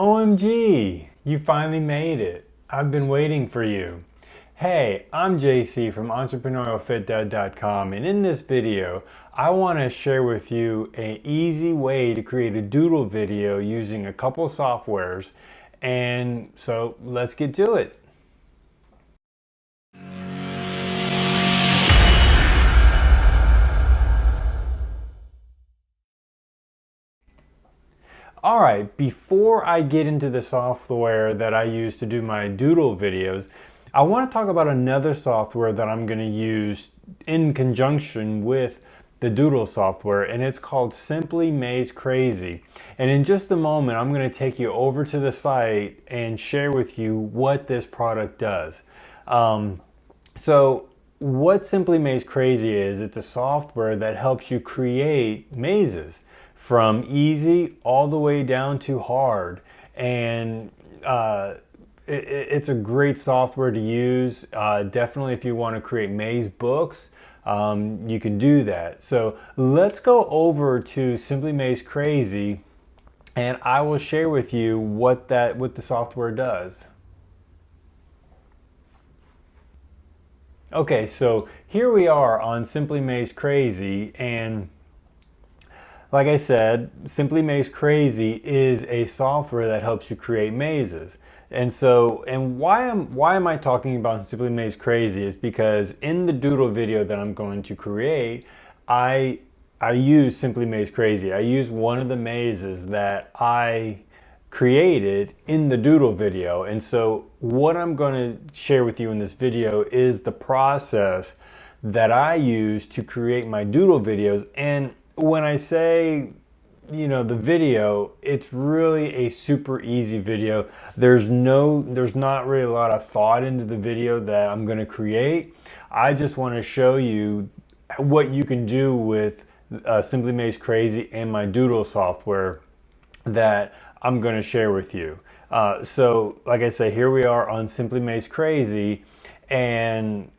OMG, you finally made it. I've been waiting for you. Hey, I'm JC from entrepreneurialfitdad.com, and in this video, I want to share with you an easy way to create a doodle video using a couple softwares. And so let's get to it. All right, before I get into the software that I use to do my doodle videos, I want to talk about another software that I'm going to use in conjunction with the doodle software, and it's called Simply Maze Crazy. And in just a moment, I'm going to take you over to the site and share with you what this product does. So what Simply Maze Crazy is, it's a software that helps you create mazes from easy all the way down to hard. And it's a great software to use. Definitely if you want to create maze books, you can do that. So let's go over to Simply Maze Crazy and I will share with you what the software does. Okay, so here we are on Simply Maze Crazy, and like I said, Simply Maze Crazy is a software that helps you create mazes. And why am I talking about Simply Maze Crazy is because in the doodle video that I'm going to create, I use Simply Maze Crazy. I use one of the mazes that I created in the doodle video. And so what I'm going to share with you in this video is the process that I use to create my doodle videos. And when I say, the video, it's really a super easy video. There's not really a lot of thought into the video that I'm going to create. I just want to show you what you can do with Simply Maze Crazy and my doodle software that I'm going to share with you. So like I say, here we are on Simply Maze Crazy, and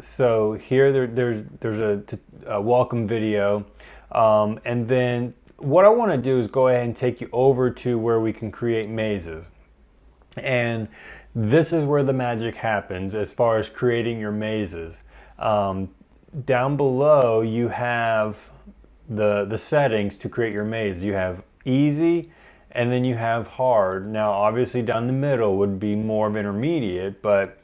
so here there's a welcome video, and then what I want to do is go ahead and take you over to where we can create mazes. And this is where the magic happens as far as creating your mazes. Down below you have the settings to create your maze. You have easy, and then you have hard. Now obviously down the middle would be more of intermediate, but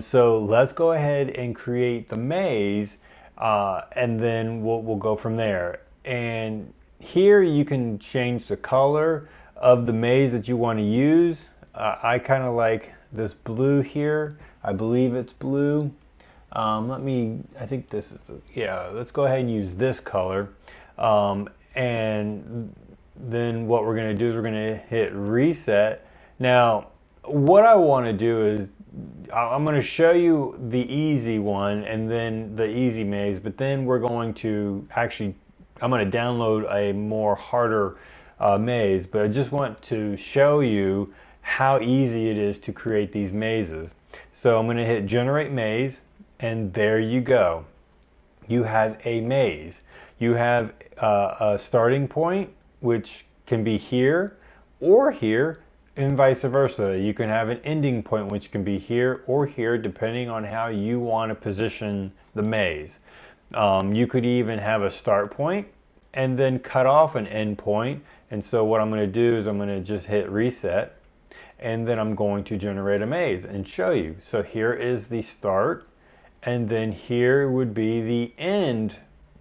so let's go ahead and create the maze, and then we'll go from there. And here you can change the color of the maze that you want to use. I kind of like this blue here. I believe it's blue. I think this is, let's go ahead and use this color. And then what we're going to do is we're going to hit reset. Now, what I want to do is I'm going to show you the easy one and then the easy maze, but then we're going to I'm going to download a more harder maze, but I just want to show you how easy it is to create these mazes. So I'm going to hit generate maze, and there you go. You have a maze. You have a starting point, which can be here or here, and vice versa. You can have an ending point, which can be here or here, depending on how you want to position the maze. You could even have a start point and then cut off an end point. And so what I'm going to do is I'm going to just hit reset, and then I'm going to generate a maze and show you. So here is the start, and then here would be the end,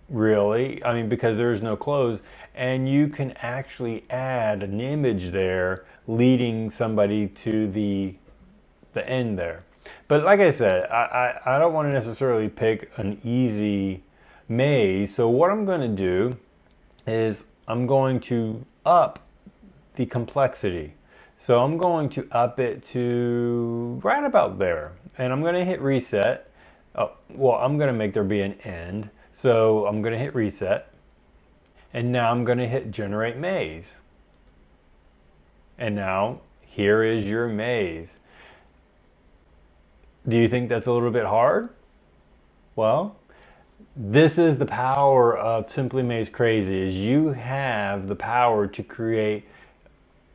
really. I mean, because there's no close, and you can actually add an image there leading somebody to the end there. But like I said, I don't want to necessarily pick an easy maze. So what I'm going to do is I'm going to up the complexity. So I'm going to up it to right about there, and I'm going to hit reset. Oh, well, I'm going to make there be an end. So I'm going to hit reset, and now I'm going to hit generate maze. And now here is your maze. Do you think that's a little bit hard? Well, This is the power of Simply Maze Crazy, is you have the power to create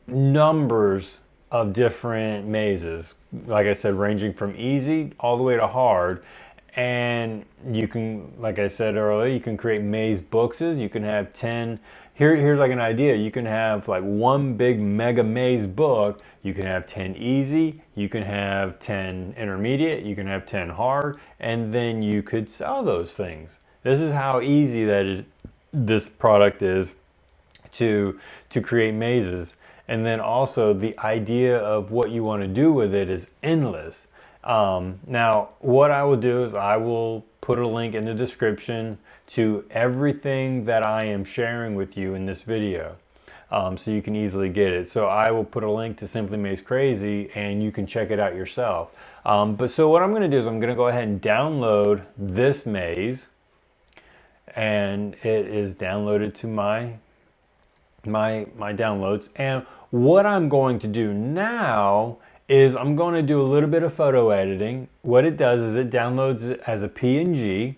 numbers of different mazes. Like I said, ranging from easy all the way to hard. And you can, like I said earlier, you can create maze boxes. You can have 10. Here's like an idea. You can have like one big mega maze book. You can have 10 easy. You can have 10 intermediate. You can have 10 hard. And then you could sell those things. This is how easy this product is to create mazes. And then also the idea of what you want to do with it is endless. Now, what I will do is I will put a link in the description to everything that I am sharing with you in this video. So you can easily get it. So I will put a link to Simply Maze Crazy and you can check it out yourself. But so what I'm going to do is I'm going to go ahead and download this maze, and it is downloaded to my downloads. And what I'm going to do now is I'm going to do a little bit of photo editing. What it does is it downloads it as a PNG.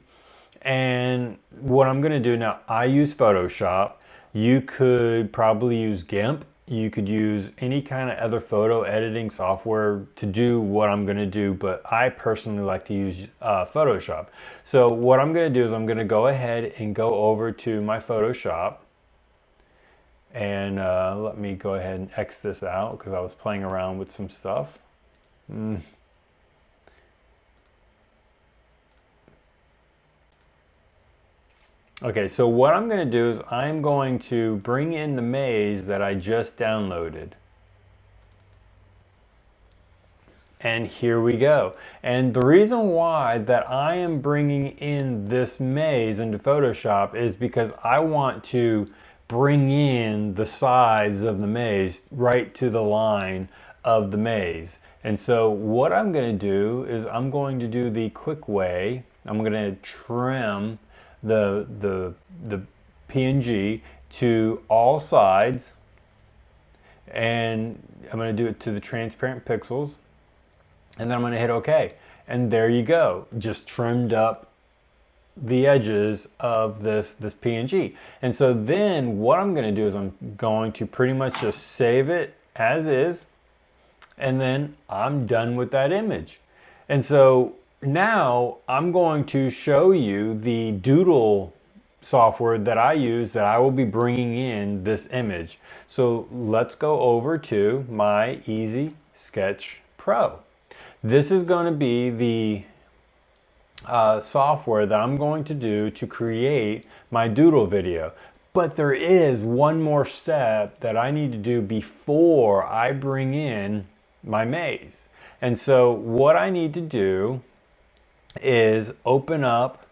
And what I'm going to do now, I use Photoshop. You could probably use GIMP. You could use any kind of other photo editing software to do what I'm going to do, but I personally like to use Photoshop. So what I'm going to do is I'm going to go ahead and go over to my Photoshop. And let me go ahead and X this out because I was playing around with some stuff. Okay, so what I'm going to do is I'm going to bring in the maze that I just downloaded. And here we go. And the reason why that I am bringing in this maze into Photoshop is because I want to bring in the size of the maze right to the line of the maze. And so what I'm going to do is I'm going to do the quick way. I'm going to trim the PNG to all sides, and I'm going to do it to the transparent pixels, and then I'm going to hit OK. And there you go, just trimmed up the edges of this PNG. And so then what I'm going to do is I'm going to pretty much just save it as is, and then I'm done with that image. And so now I'm going to show you the Doodle software that I use that I will be bringing in this image. So let's go over to my Easy Sketch Pro. This is going to be the software that I'm going to do to create my Doodle video. But there is one more step that I need to do before I bring in my maze. And so what I need to do is open up,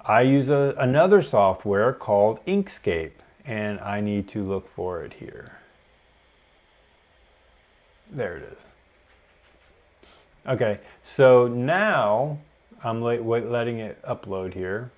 I use another software called Inkscape, and I need to look for it here. There it is. Okay, so now I'm letting it upload here.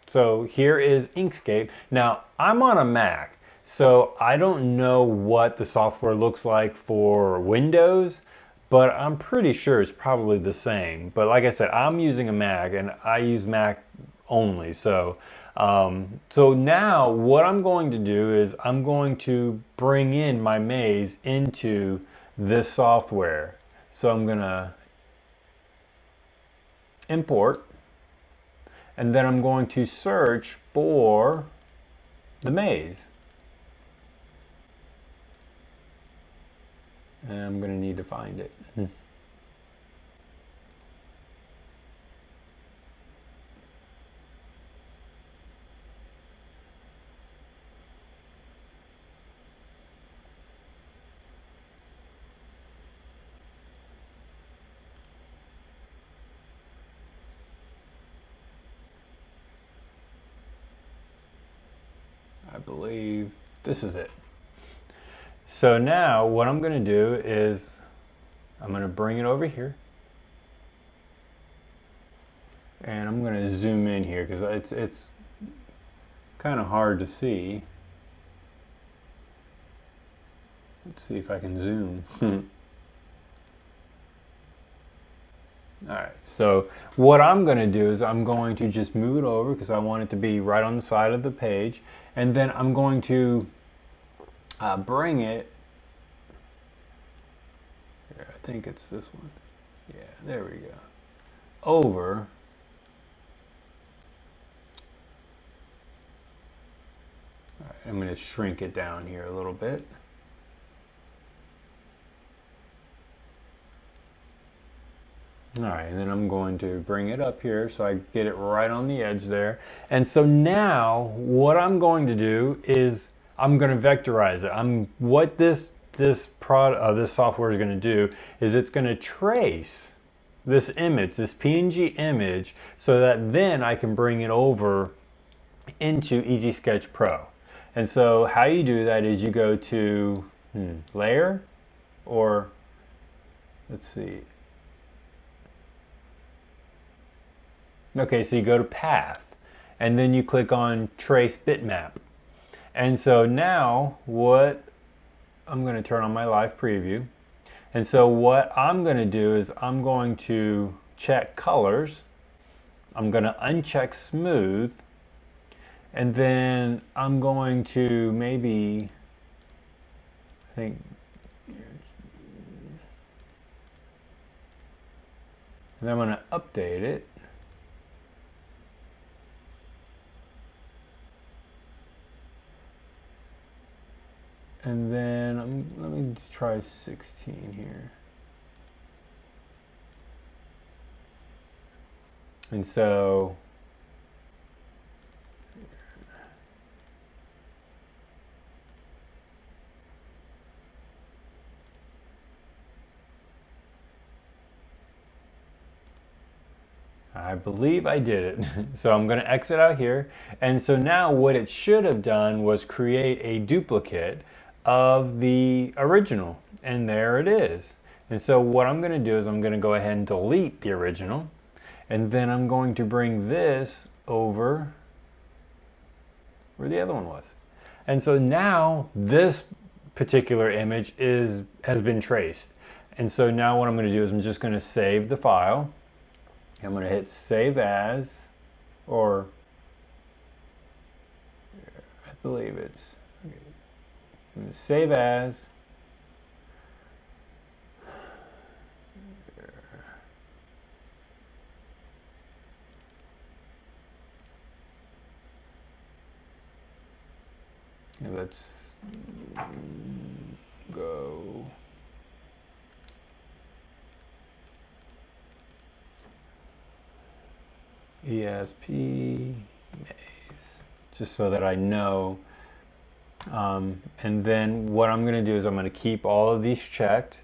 So here is Inkscape. Now I'm on a Mac, so I don't know what the software looks like for Windows, but I'm pretty sure it's probably the same. But like I said, I'm using a Mac and I use Mac only. So now what I'm going to do is I'm going to bring in my maze into this software. So I'm gonna import, and then I'm going to search for the maze. And I'm going to need to find it. I believe this is it. So now what I'm going to do is I'm going to bring it over here. And I'm going to zoom in here because it's kind of hard to see. Let's see if I can zoom. All right, so what I'm going to do is I'm going to just move it over because I want it to be right on the side of the page. And then I'm going to bring it, here, I think it's this one. Yeah, there we go. Over. All right, I'm going to shrink it down here a little bit. All right, and then I'm going to bring it up here so I get it right on the edge there. And so now what I'm going to do is I'm going to vectorize it. What this software is going to do is it's going to trace this image, this PNG image, so that then I can bring it over into Easy Sketch Pro. And so how you do that is you go to layer, or let's see. Okay, so you go to path and then you click on trace bitmap. And so now I'm going to turn on my live preview. And so what I'm going to do is I'm going to check colors. I'm going to uncheck smooth. And then I'm going to maybe, I think, and I'm going to update it. And then let me try 16 here. And so I believe I did it. So I'm going to exit out here. And so now what it should have done was create a duplicate of the original. And there it is. And so what I'm going to do is I'm going to go ahead and delete the original. And then I'm going to bring this over where the other one was. And so now this particular image has been traced. And so now what I'm going to do is I'm just going to save the file. I'm going to hit save as, or I believe it's, okay. I'm going to save as. And let's go. ESP maze, just so that I know. And then what I'm going to do is I'm going to keep all of these checked.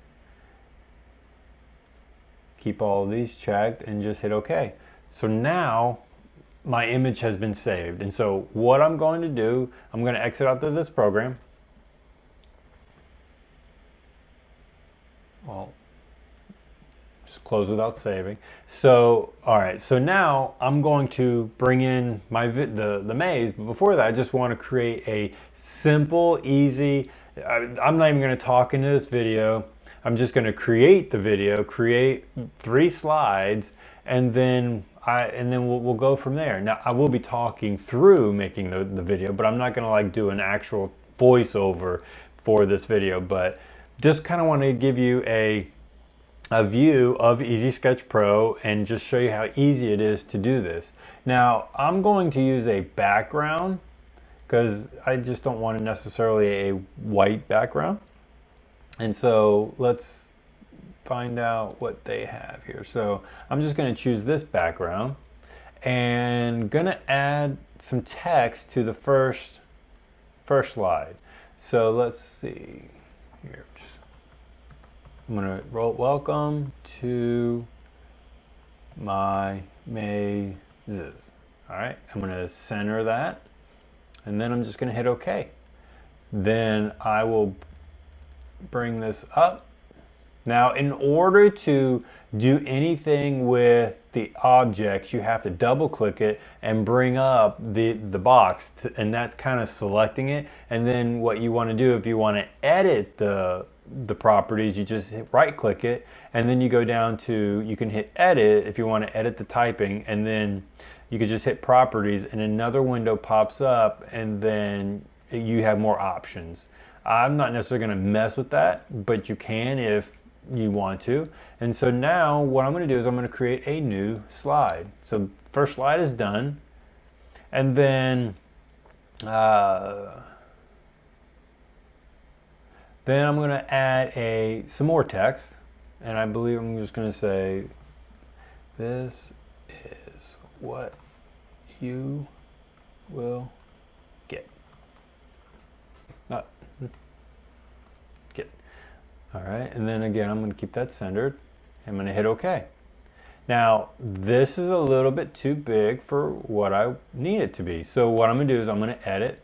Keep all of these checked and just hit OK. So now my image has been saved. And so what I'm going to do, I'm going to exit out of this program. Well, just close without saving. So, all right, so now I'm going to bring in the maze, but before that, I just want to create a simple, easy, I'm not even going to talk into this video. I'm just going to create the video, create 3 slides, and then we'll go from there. Now, I will be talking through making the video, but I'm not going to like do an actual voiceover for this video, but just kind of want to give you a view of Easy Sketch Pro and just show you how easy it is to do this. Now, I'm going to use a background because I just don't want necessarily a white background. And so let's find out what they have here. So I'm just going to choose this background and going to add some text to the first slide. So let's see here. I'm going to write welcome to my mazes. All right, I'm going to center that, and then I'm just going to hit OK. Then I will bring this up. Now, in order to do anything with the objects, you have to double click it and bring up the box, and that's kind of selecting it. And then what you want to do, if you want to edit the the properties, you just right click it, and then you go down to, you can hit edit if you want to edit the typing, and then you can just hit properties and another window pops up, and then you have more options. I'm not necessarily going to mess with that, but you can if you want to. And so now what I'm going to do is I'm going to create a new slide. So first slide is done, and then I'm going to add some more text, and I believe I'm just going to say, this is what you will get. Not get. All right, and then again, I'm going to keep that centered. I'm going to hit OK. Now, this is a little bit too big for what I need it to be. So what I'm going to do is I'm going to edit.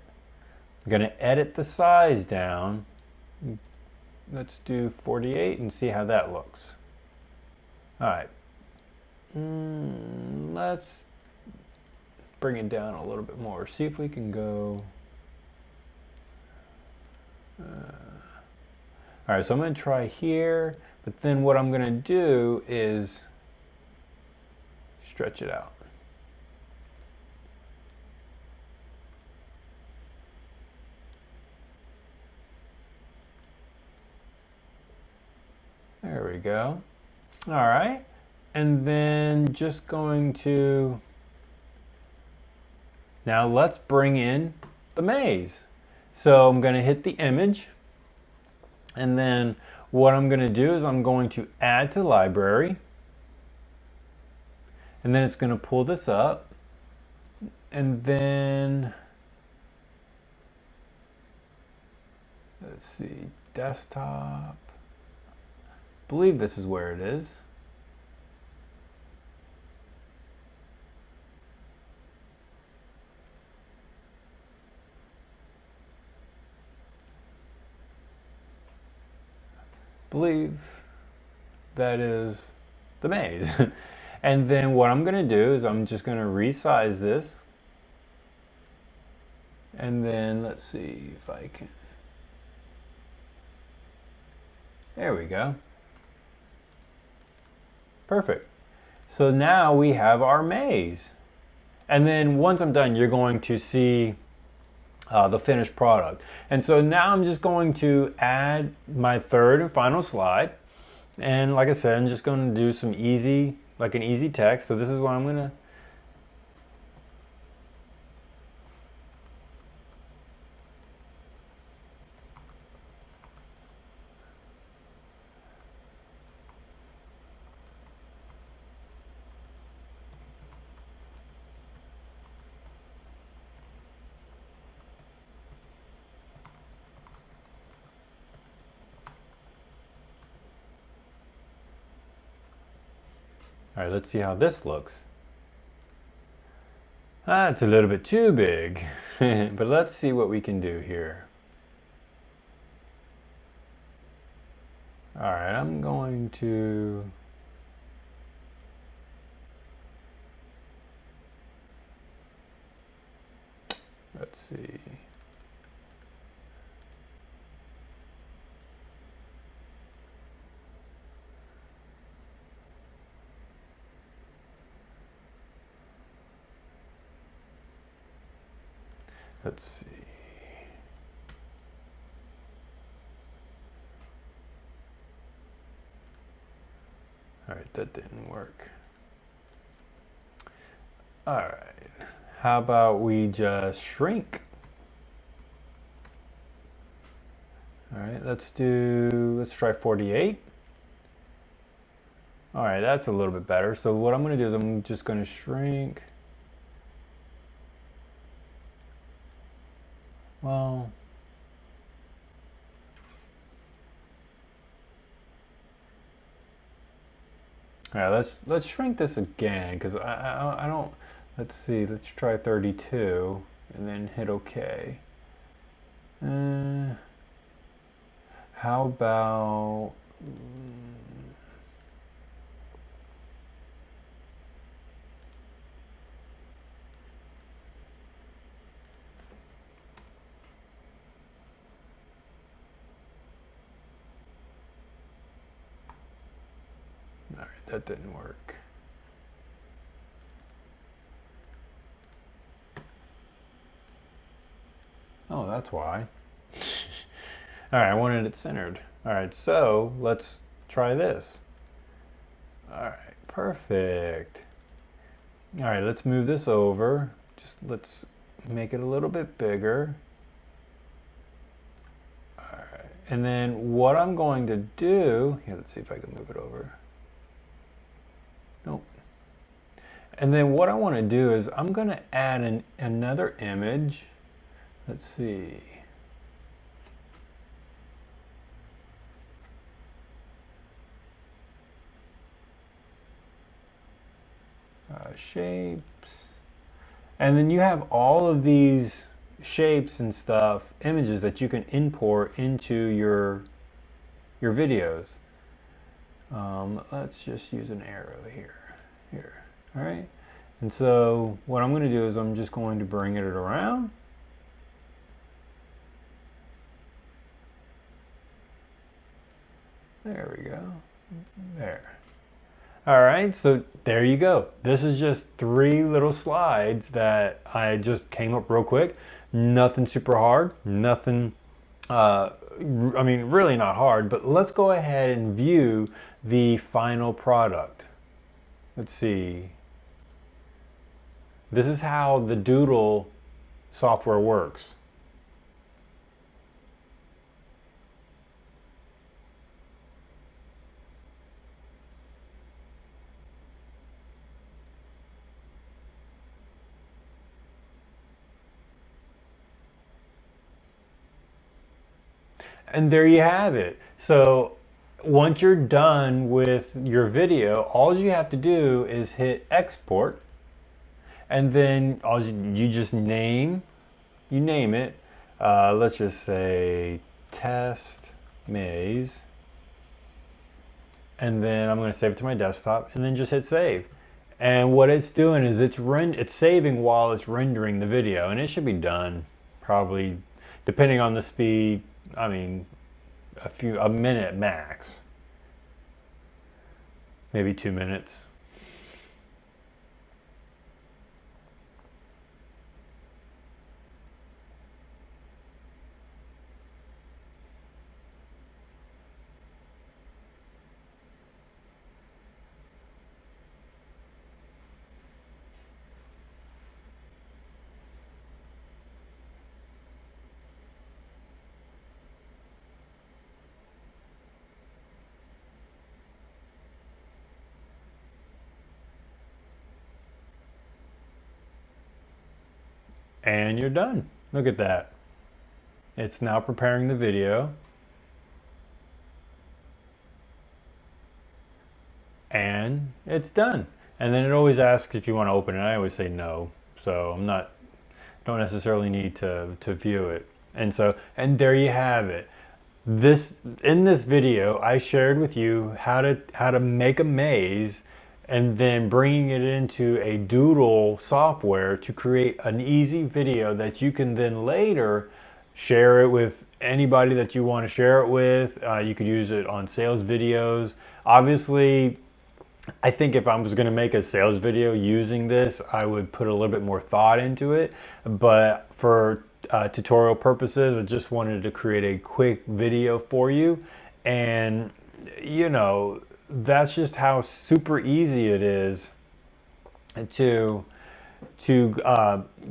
I'm going to edit the size down. Let's do 48 and see how that looks. All right. Let's bring it down a little bit more. See if we can go. All right, so I'm going to try here, but then what I'm going to do is stretch it out. There we go. All right, and then just going to, now let's bring in the maze. So I'm going to hit the image, and then what I'm going to do is I'm going to add to library, and then it's going to pull this up, and then let's see, desktop. I believe this is where it is. Believe that is the maze. And then what I'm going to do is I'm just going to resize this, and then let's see if I can. There we go. Perfect. So now we have our maze. And then once I'm done, you're going to see the finished product. And so now I'm just going to add my third and final slide. And like I said, I'm just going to do some easy, like an easy text. So this is what I'm going to. All right, let's see how this looks. It's a little bit too big, but let's see what we can do here. All right, I'm going to. Let's see. Let's see. All right, that didn't work. All right, how about we just shrink? All right, let's try 48. All right, that's a little bit better. So what I'm gonna do is I'm just gonna shrink. Well, all right, let's shrink this again, because I don't. Let's see. Let's try 32 and then hit OK. How about? that didn't work. Oh, that's why. All right, I wanted it centered. All right, so let's try this. All right, perfect. All right, let's move this over. Just let's make it a little bit bigger. All right, and then what I'm going to do, here, let's see if I can move it over. Nope. And then what I want to do is I'm going to add another image. Let's see. Shapes. And then you have all of these shapes and stuff, images that you can import into your videos. Let's just use an arrow here. All right. And so what I'm going to do is I'm just going to bring it around. There we go. There. All right, so there you go. This is just 3 little slides that I just came up real quick. Nothing super hard, nothing, I mean, really not hard, but let's go ahead and view the final product. Let's see. This is how the Doodle software works. And there you have it. So once you're done with your video, all you have to do is hit export, and then you just name it. Let's just say test maze, and then I'm going to save it to my desktop, and then just hit save. And what it's doing is it's saving while it's rendering the video, and it should be done probably, depending on the speed, I mean, a minute max, maybe 2 minutes. And you're done. Look at that. It's now preparing the video. And it's done. And then it always asks if you want to open it. I always say no. So don't necessarily need to view it. And there you have it. In this video, I shared with you how to make a maze, and then bringing it into a Doodle software to create an easy video that you can then later share it with anybody that you want to share it with. You could use it on sales videos. Obviously, I think if I was going to make a sales video using this, I would put a little bit more thought into it. But for tutorial purposes, I just wanted to create a quick video for you. And, you know, that's just how super easy it is to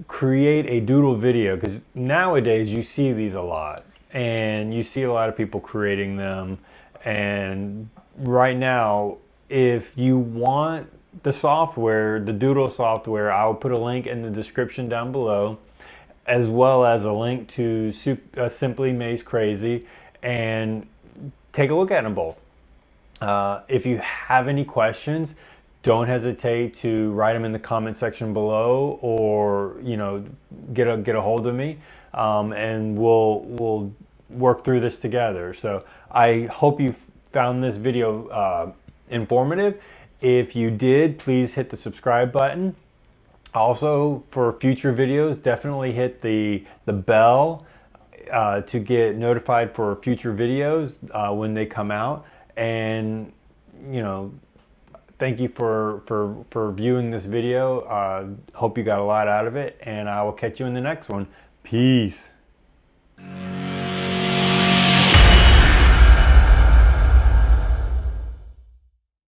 create a Doodle video, because nowadays you see these a lot, and you see a lot of people creating them. And right now, if you want the software, the Doodle software, I'll put a link in the description down below, as well as a link to Simply Maze Crazy, and take a look at them both. If you have any questions, don't hesitate to write them in the comment section below, or get a hold of me, and we'll work through this together. So I hope you found this video informative. If you did, please hit the subscribe button. Also, for future videos, definitely hit the bell to get notified for future videos when they come out. And thank you for viewing this video. Hope you got a lot out of it, and I will catch you in the next one. Peace.